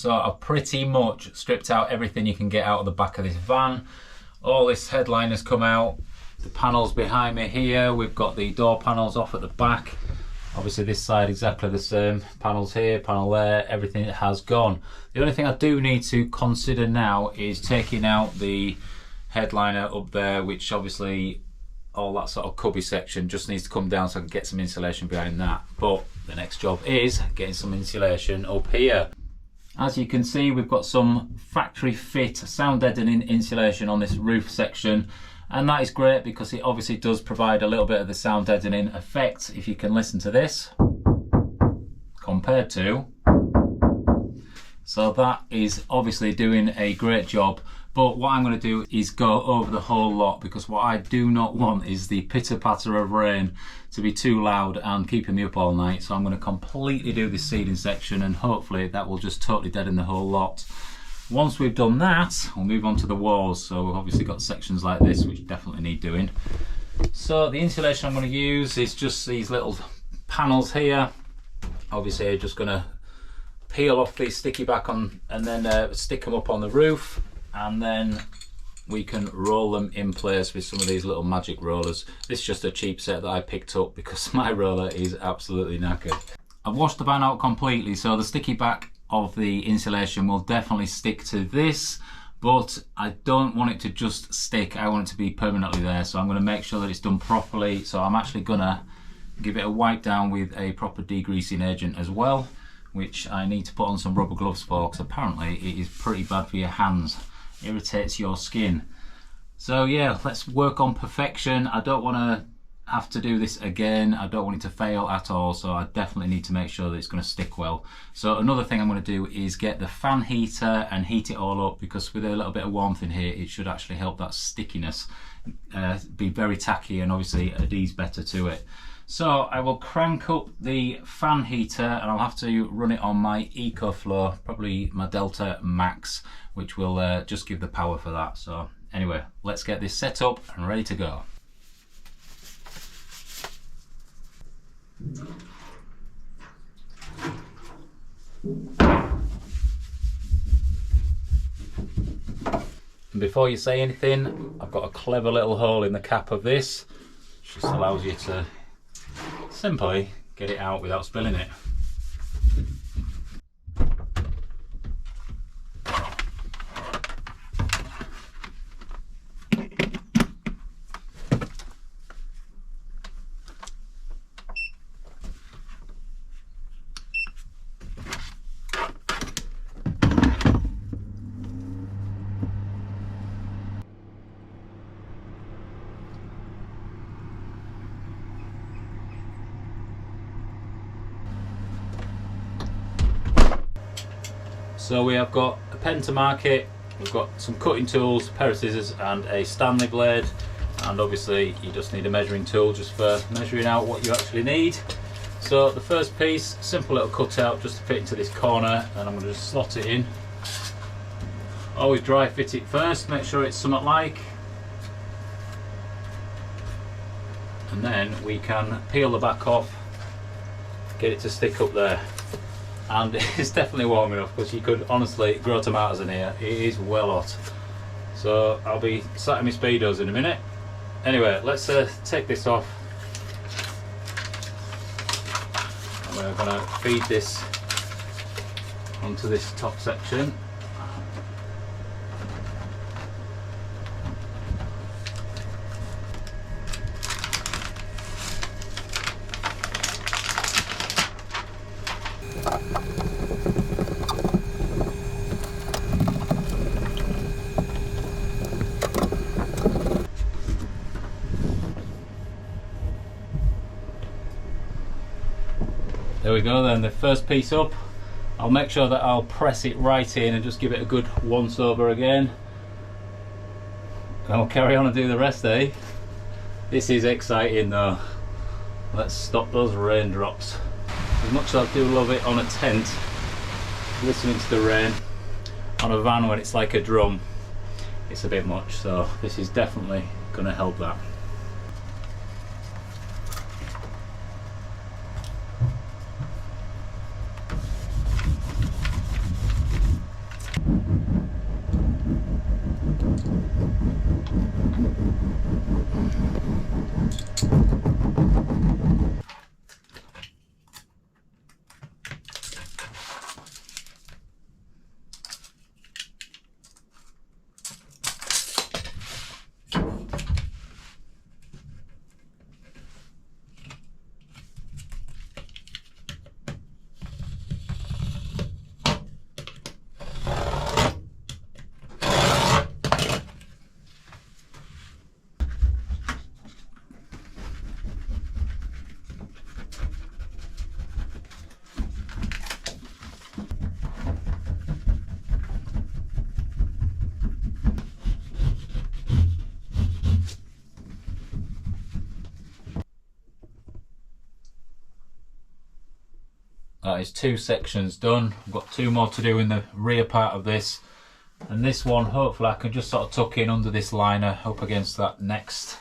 So I've pretty much stripped out everything you can get out of the back of this van. All this headline has come out. The panels behind me here, we've got the door panels off at the back. Obviously this side exactly the same. Panels here, panel there, everything has gone. The only thing I do need to consider now is taking out the headliner up there, which obviously all that sort of cubby section just needs to come down so I can get some insulation behind that. But the next job is getting some insulation up here. As you can see, we've got some factory fit sound deadening insulation on this roof section, and that is great because it obviously does provide a little bit of the sound deadening effect if you can listen to this compared to. So that is obviously doing a great job. But what I'm going to do is go over the whole lot, because what I do not want is the pitter-patter of rain to be too loud and keeping me up all night. So I'm going to completely do this ceiling section, and hopefully that will just totally deaden the whole lot. Once we've done that, we'll move on to the walls. So we've obviously got sections like this which definitely need doing. So the insulation I'm going to use is just these little panels here. Obviously I'm just going to peel off these sticky back on and then stick them up on the roof. And then we can roll them in place with some of these little magic rollers. This is just a cheap set that I picked up because my roller is absolutely knackered. I've washed the van out completely, so the sticky back of the insulation will definitely stick to this, but I don't want it to just stick, I want it to be permanently there. So I'm going to make sure that it's done properly. So I'm actually going to give it a wipe down with a proper degreasing agent as well, which I need to put on some rubber gloves for, because apparently it is pretty bad for your hands. Irritates your skin. So yeah, let's work on perfection. I don't want to have to do this again. I don't want it to fail at all, so I definitely need to make sure that it's going to stick well. So another thing I'm going to do is get the fan heater and heat it all up, because with a little bit of warmth in here it should actually help that stickiness be very tacky and obviously adhere better to it. So I will crank up the fan heater, and I'll have to run it on my EcoFlow, probably my Delta Max, which will just give the power for that. So anyway, let's get this set up and ready to go. And before you say anything, I've got a clever little hole in the cap of this, which just allows you to simply get it out without spilling it. So we have got a pen to mark it, we've got some cutting tools, a pair of scissors and a Stanley blade, and obviously you just need a measuring tool just for measuring out what you actually need. So the first piece, simple little cutout just to fit into this corner, and I'm going to just slot it in. Always dry fit it first, make sure it's somewhat like, and then we can peel the back off, get it to stick up there. And it's definitely warm enough, because you could honestly grow tomatoes in here. It is well hot. So I'll be sat in my speedos in a minute. Anyway, let's take this off. And we're going to feed this onto this top section. There we go then, the first piece up. I'll make sure that I'll press it right in and just give it a good once over again. And I'll carry on and do the rest, eh? This is exciting though. Let's stop those raindrops. As much as I do love it on a tent, listening to the rain, on a van when it's like a drum, it's a bit much. So this is definitely going to help that. That is 2 sections done. I've got 2 more to do in the rear part of this, and this one hopefully I can just sort of tuck in under this liner up against that next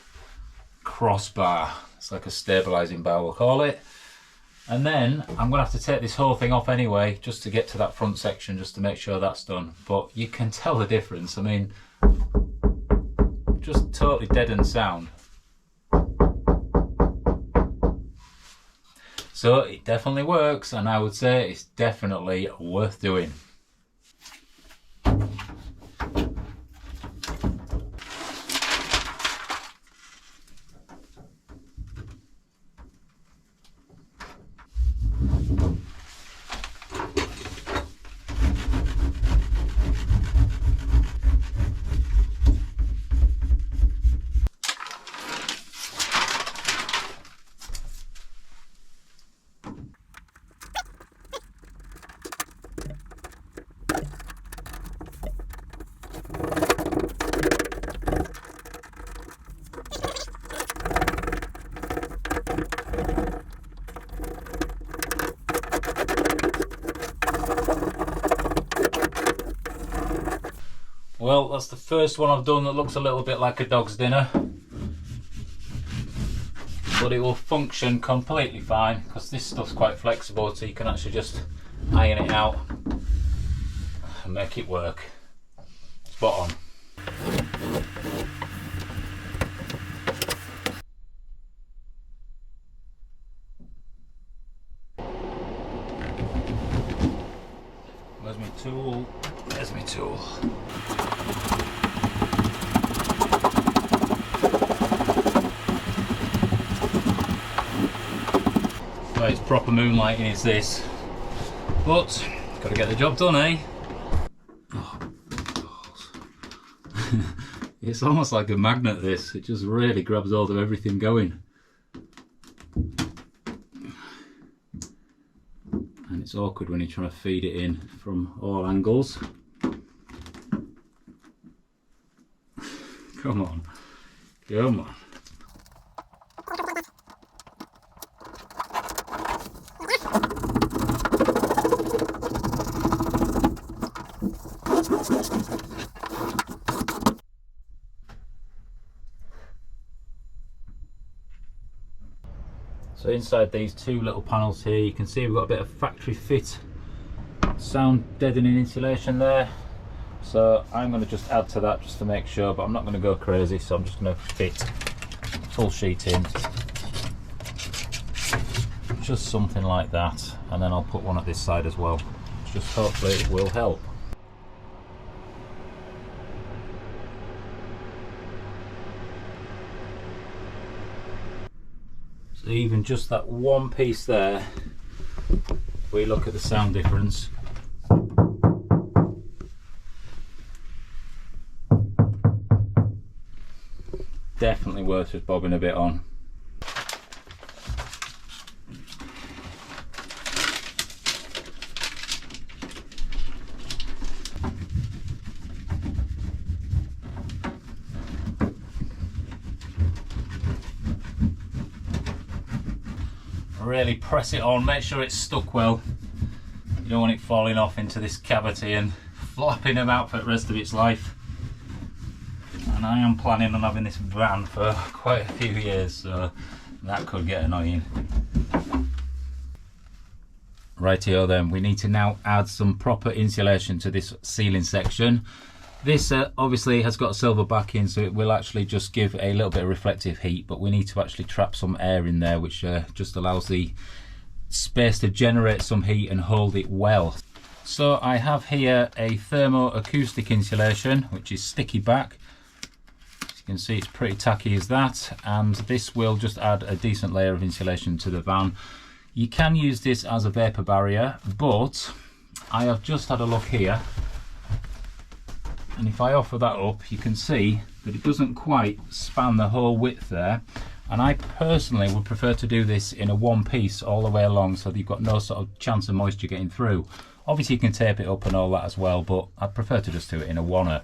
crossbar. It's like a stabilising bar, we'll call it. And then I'm going to have to take this whole thing off anyway, just to get to that front section, just to make sure that's done. But you can tell the difference. I mean, just totally deadened sound. So it definitely works, and I would say it's definitely worth doing. Well, that's the first one I've done that looks a little bit like a dog's dinner, but it will function completely fine because this stuff's quite flexible, so you can actually just iron it out and make it work. Spot on. Where's my tool? There's my tool. Right, it's proper moonlighting is this, but gotta get the job done, eh? Oh, it's almost like a magnet, this. It just really grabs hold of everything going. And it's awkward when you're trying to feed it in from all angles. Come on, come on. So inside these 2 little panels here, you can see we've got a bit of factory fit sound deadening insulation there. So I'm going to just add to that just to make sure, but I'm not going to go crazy, so I'm just going to fit full sheet in. Just something like that, and then I'll put one at this side as well. Just hopefully it will help. So even just that one piece there, if we look at the sound difference, definitely worth just bobbing a bit on. Really press it on, make sure it's stuck well. You don't want it falling off into this cavity and flapping about for the rest of its life. And I am planning on having this van for quite a few years, so that could get annoying. Rightio then, we need to now add some proper insulation to this ceiling section. This obviously has got a silver backing, so it will actually just give a little bit of reflective heat, but we need to actually trap some air in there, which just allows the space to generate some heat and hold it well. So I have here a thermo-acoustic insulation, which is sticky back. As you can see, it's pretty tacky as that, and this will just add a decent layer of insulation to the van. You can use this as a vapor barrier, but I have just had a look here, and if I offer that up, you can see that it doesn't quite span the whole width there. And I personally would prefer to do this in a one piece all the way along, so that you've got no sort of chance of moisture getting through. Obviously you can tape it up and all that as well, but I'd prefer to just do it in a oneer.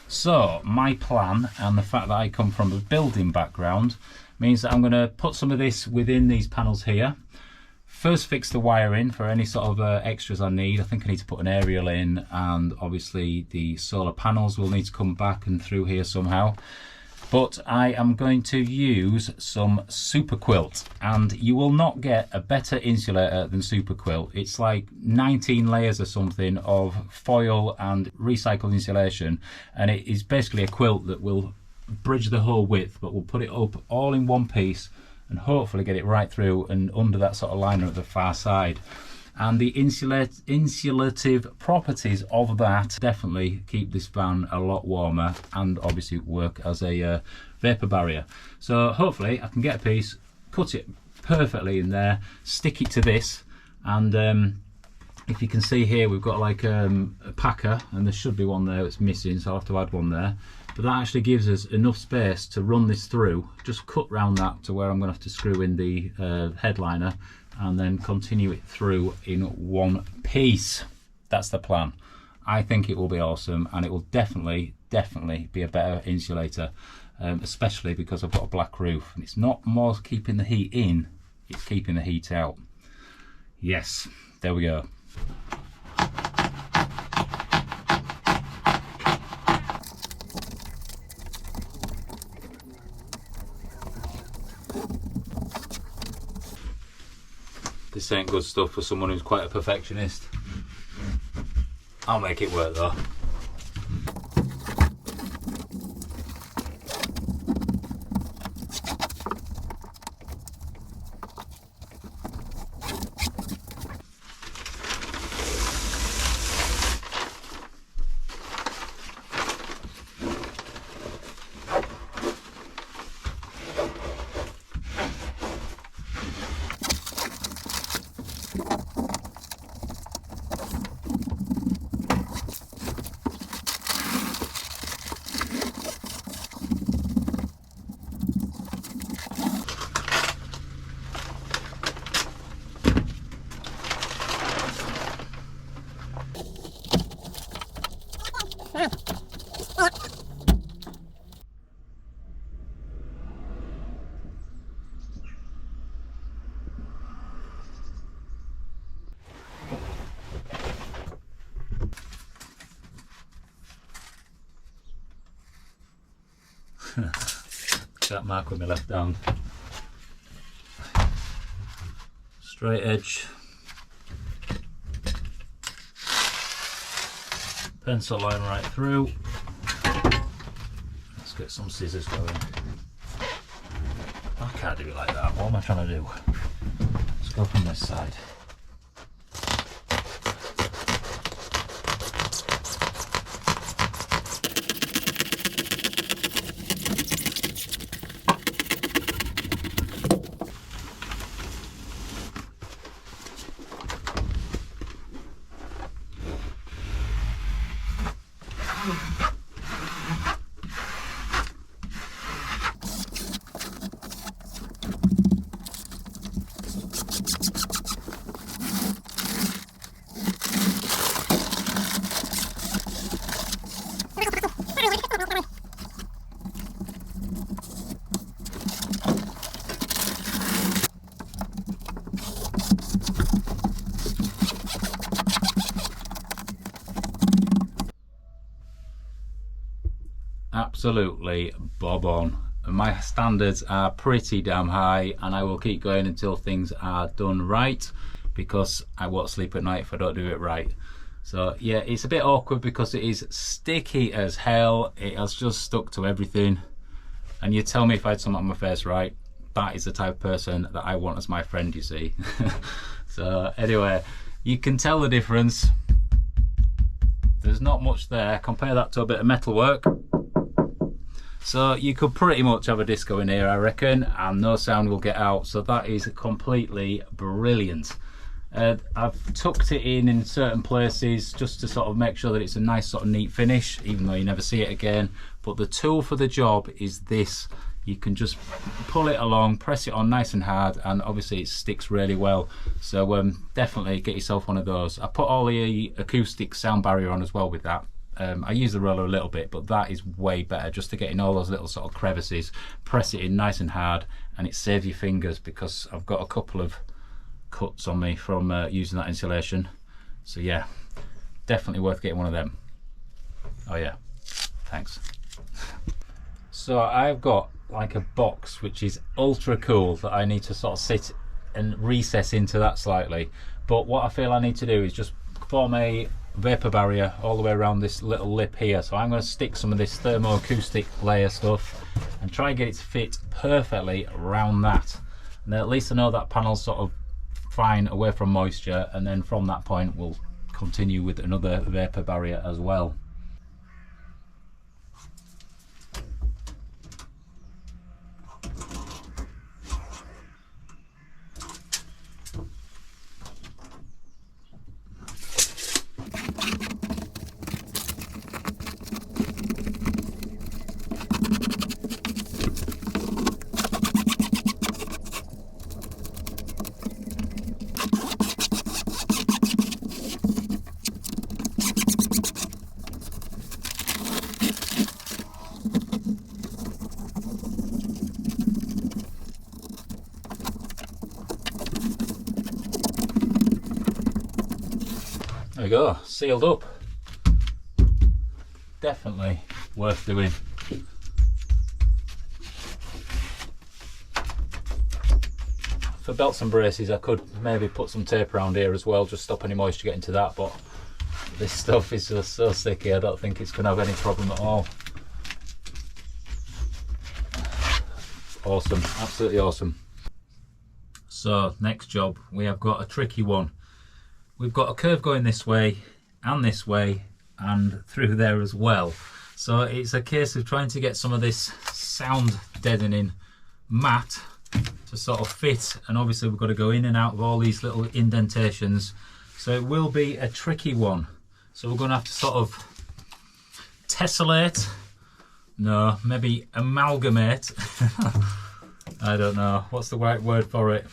So my plan, and the fact that I come from a building background, means that I'm going to put some of this within these panels here. First fix the wiring for any sort of extras I need. I think I need to put an aerial in, and obviously the solar panels will need to come back and through here somehow. But I am going to use some super quilt, and you will not get a better insulator than super quilt. It's like 19 layers or something of foil and recycled insulation, and it is basically a quilt that will bridge the whole width, but we'll put it up all in one piece and hopefully get it right through and under that sort of liner at the far side. And the insulative properties of that definitely keep this van a lot warmer, and obviously work as a vapor barrier. So hopefully I can get a piece, cut it perfectly in there, stick it to this, and if you can see here, we've got like a packer, and there should be one there that's missing, so I'll have to add one there. But that actually gives us enough space to run this through, just cut round that to where I'm going to have to screw in the headliner, and then continue it through in one piece. That's the plan. I think it will be awesome, and it will definitely be a better insulator, especially because I've got a black roof, and it's not more keeping the heat in, it's keeping the heat out. Yes, there we go. This ain't good stuff for someone who's quite a perfectionist. I'll make it work though. That mark with my left hand. Straight edge. Pencil line right through. Let's get some scissors going. I can't do it like that. What am I trying to do? Let's go from this side. Absolutely bob on. My standards are pretty damn high, and I will keep going until things are done right, because I won't sleep at night if I don't do it right. So yeah, it's a bit awkward because it is sticky as hell. It has just stuck to everything. And you tell me if I had something on my face, right? That is the type of person that I want as my friend, you see. So anyway, you can tell the difference. There's not much there. Compare that to a bit of metal work. So you could pretty much have a disco in here, I reckon, and no sound will get out. So that is completely brilliant. I've tucked it in certain places just to sort of make sure that it's a nice sort of neat finish, even though you never see it again. But the tool for the job is this. You can just pull it along, press it on nice and hard, and obviously it sticks really well. So definitely get yourself one of those. I put all the acoustic sound barrier on as well with that. I use the roller a little bit, but that is way better just to get in all those little sort of crevices. Press it in nice and hard, and it saves your fingers because I've got a couple of cuts on me from using that insulation. So yeah, definitely worth getting one of them. Oh yeah, thanks. So I've got like a box which is ultra cool that I need to sort of sit and recess into that slightly. But what I feel I need to do is just form a vapor barrier all the way around this little lip here. So I'm going to stick some of this thermo-acoustic layer stuff and try and get it to fit perfectly around that. And then at least I know that panel's sort of fine away from moisture, and then from that point we'll continue with another vapor barrier as well. There we go, sealed up. Definitely worth doing. For belts and braces I could maybe put some tape around here as well, just stop any moisture getting to that, but this stuff is just so sticky I don't think it's going to have any problem at all. Awesome, absolutely awesome. So next job, we have got a tricky one. We've got a curve going this way and through there as well. So it's a case of trying to get some of this sound deadening mat to sort of fit, and obviously we've got to go in and out of all these little indentations. So it will be a tricky one. So we're going to have to sort of tessellate, no, maybe amalgamate. I don't know, what's the right word for it?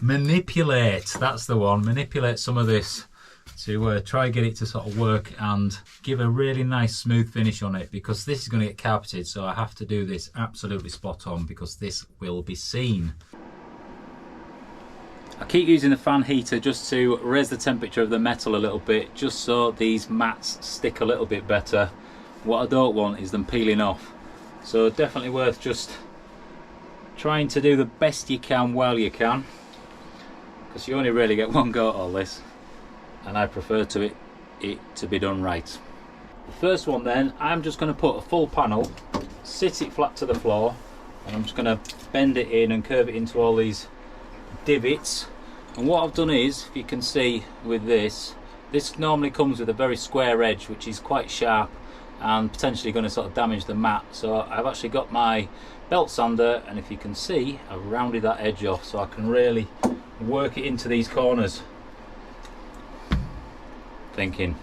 Manipulate, that's the one. Manipulate some of this to try and get it to sort of work and give a really nice smooth finish on it, because this is going to get carpeted, so I have to do this absolutely spot on because this will be seen. I keep using the fan heater just to raise the temperature of the metal a little bit, just so these mats stick a little bit better. What I don't want is them peeling off, so definitely worth just trying to do the best you can while you can, because you only really get one go at all this, and I prefer it to be done right. The first one then, I'm just going to put a full panel, sit it flat to the floor, and I'm just going to bend it in and curve it into all these divots. And what I've done is, if you can see with this normally comes with a very square edge which is quite sharp and potentially going to sort of damage the mat. So I've actually got my belt sander, and if you can see, I've rounded that edge off so I can really work it into these corners. Thinking.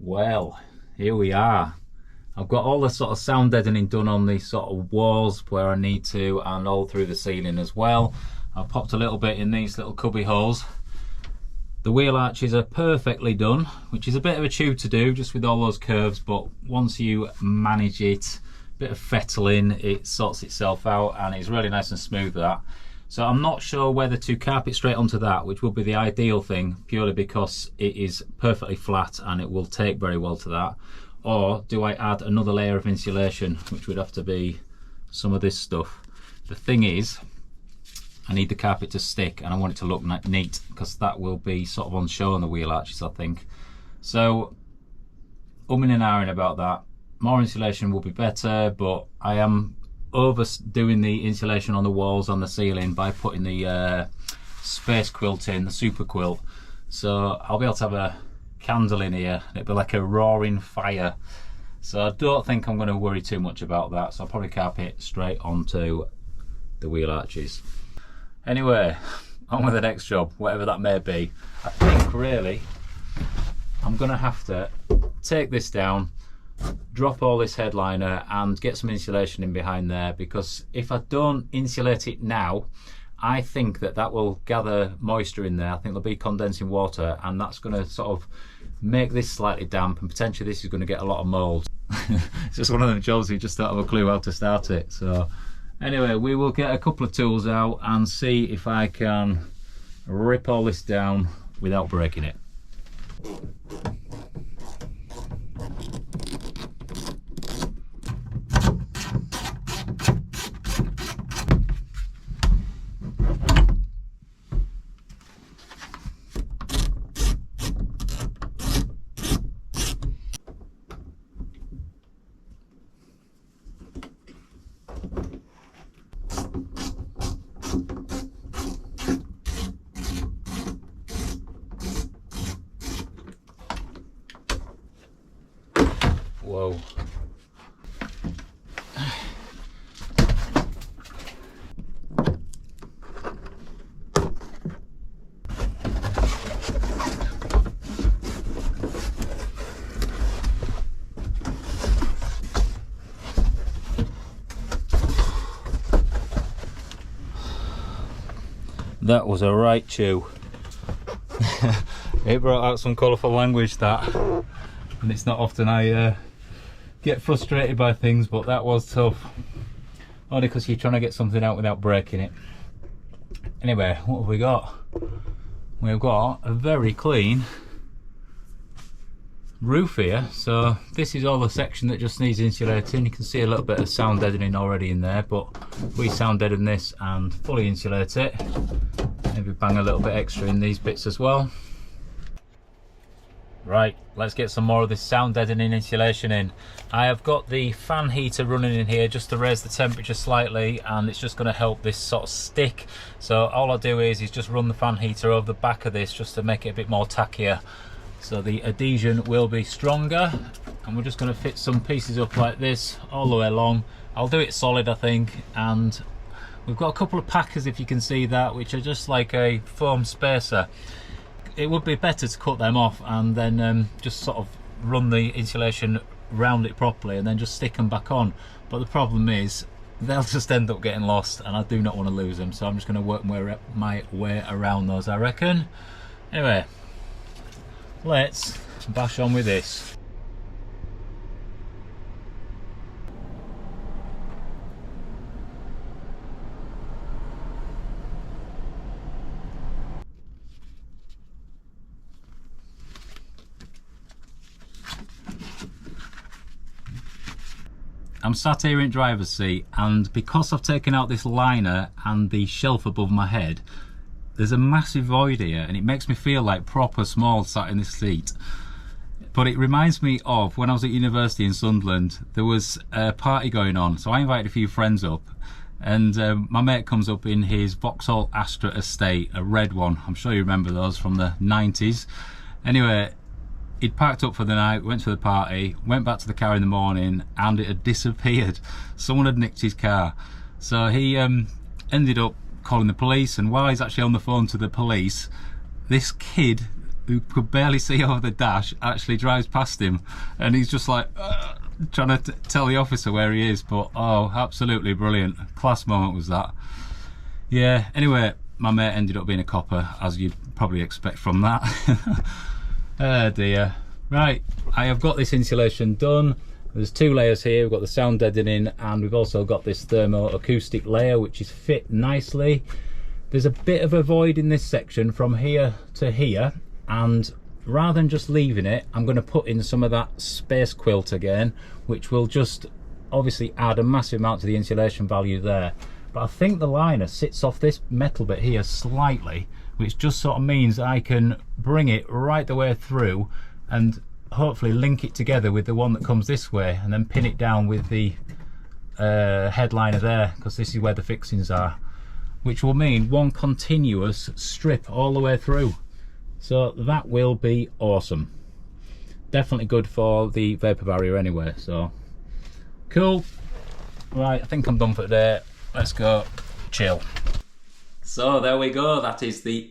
Well, here we are. I've got all the sort of sound deadening done on the sort of walls where I need to, and all through the ceiling as well. I've popped a little bit in these little cubby holes. The wheel arches are perfectly done, which is a bit of a chew to do just with all those curves, but once you manage it, a bit of fettling, it sorts itself out and it's really nice and smooth, that. So I'm not sure whether to carpet straight onto that, which would be the ideal thing, purely because it is perfectly flat and it will take very well to that. Or do I add another layer of insulation, which would have to be some of this stuff. The thing is, I need the carpet to stick and I want it to look neat, because that will be sort of on show on the wheel arches, I think. So, umming and ahhing about that. More insulation will be better, but I am overdoing the insulation on the walls, on the ceiling, by putting the space quilt in, the super quilt. So I'll be able to have a candle in here, it'll be like a roaring fire. So I don't think I'm going to worry too much about that, so I'll probably carpet straight onto the wheel arches. Anyway, on with the next job, whatever that may be. I think really I'm going to have to take this down, drop all this headliner and get some insulation in behind there, because if I don't insulate it now, I think that will gather moisture in there. I think there'll be condensing water, and that's going to sort of make this slightly damp, and potentially this is going to get a lot of mould. It's just one of them jobs you just don't have a clue how to start it. So anyway, we will get a couple of tools out and see if I can rip all this down without breaking it. Whoa. That was a right chew. It brought out some colourful language, that, and it's not often I get frustrated by things, but that was tough, only because you're trying to get something out without breaking it. Anyway, what have we got? We've got a very clean roof here. So this is all the section that just needs insulating. You can see a little bit of sound deadening already in there, but we sound deaden this and fully insulate it. Maybe bang a little bit extra in these bits as well. Right, let's get some more of this sound deadening insulation in. I have got the fan heater running in here just to raise the temperature slightly, and it's just going to help this sort of stick. So all I do is just run the fan heater over the back of this just to make it a bit more tackier, so the adhesion will be stronger. And we're just going to fit some pieces up like this all the way along. I'll do it solid, I think, and we've got a couple of packers, if you can see that, which are just like a foam spacer. It would be better to cut them off and then just sort of run the insulation round it properly and then just stick them back on. But the problem is they'll just end up getting lost, and I do not want to lose them, so I'm just going to work my way around those, I reckon. Anyway, let's bash on with this. I'm sat here in driver's seat, and because I've taken out this liner and the shelf above my head, there's a massive void here, and it makes me feel like proper small sat in this seat. But it reminds me of when I was at university in Sunderland. There was a party going on, so I invited a few friends up, and my mate comes up in his Vauxhall Astra estate, a red one. I'm sure you remember those from the 90s. Anyway, he'd parked up for the night, went to the party, went back to the car in the morning, and it had disappeared. Someone had nicked his car. So he ended up calling the police, and while he's actually on the phone to the police, this kid who could barely see over the dash, actually drives past him, and he's just like trying to tell the officer where he is. But oh, absolutely brilliant, class moment was that. Yeah, anyway, my mate ended up being a copper, as you'd probably expect from that. Oh dear. Right, I have got this insulation done. There's two layers here. We've got the sound deadening, and we've also got this thermo-acoustic layer, which is fit nicely. There's a bit of a void in this section from here to here, and rather than just leaving it, I'm going to put in some of that space quilt again, which will just obviously add a massive amount to the insulation value there. But I think the liner sits off this metal bit here slightly, which just sort of means I can bring it right the way through and hopefully link it together with the one that comes this way, and then pin it down with the headliner there, because this is where the fixings are, which will mean one continuous strip all the way through. So that will be awesome. Definitely good for the vapor barrier anyway, so cool. Right, I think I'm done for today. Let's go chill. So there we go. That is the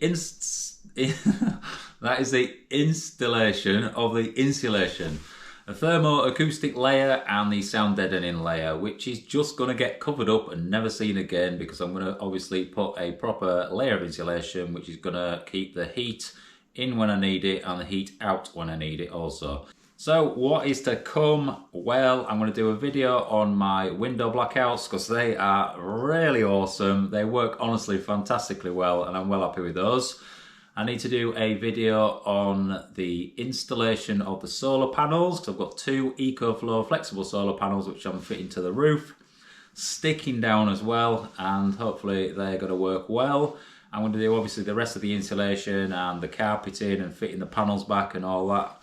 that is the installation of the insulation, a thermo-acoustic layer and the sound deadening layer, which is just going to get covered up and never seen again, because I'm going to obviously put a proper layer of insulation which is going to keep the heat in when I need it and the heat out when I need it also. So what is to come? Well, I'm going to do a video on my window blackouts, because they are really awesome. They work honestly fantastically well, and I'm well happy with those. I need to do a video on the installation of the solar panels, because I've got two EcoFlow flexible solar panels which I'm fitting to the roof, sticking down as well, and hopefully they're going to work well. I'm going to do obviously the rest of the insulation and the carpeting and fitting the panels back and all that.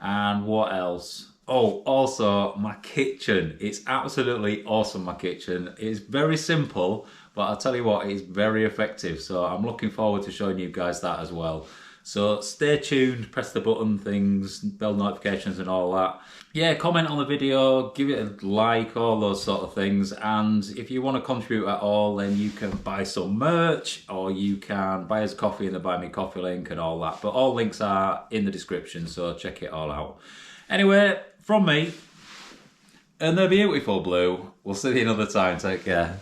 And what else? Oh, also my kitchen. It's absolutely awesome, my kitchen. It's very simple, but I'll tell you what, it's very effective. So I'm looking forward to showing you guys that as well. So stay tuned, press the button things, bell notifications and all that. Yeah, comment on the video, give it a like, all those sort of things. And if you want to contribute at all, then you can buy some merch, or you can buy us coffee in the Buy Me Coffee link and all that. But all links are in the description, so check it all out. Anyway, from me and the beautiful Blue, we'll see you another time. Take care.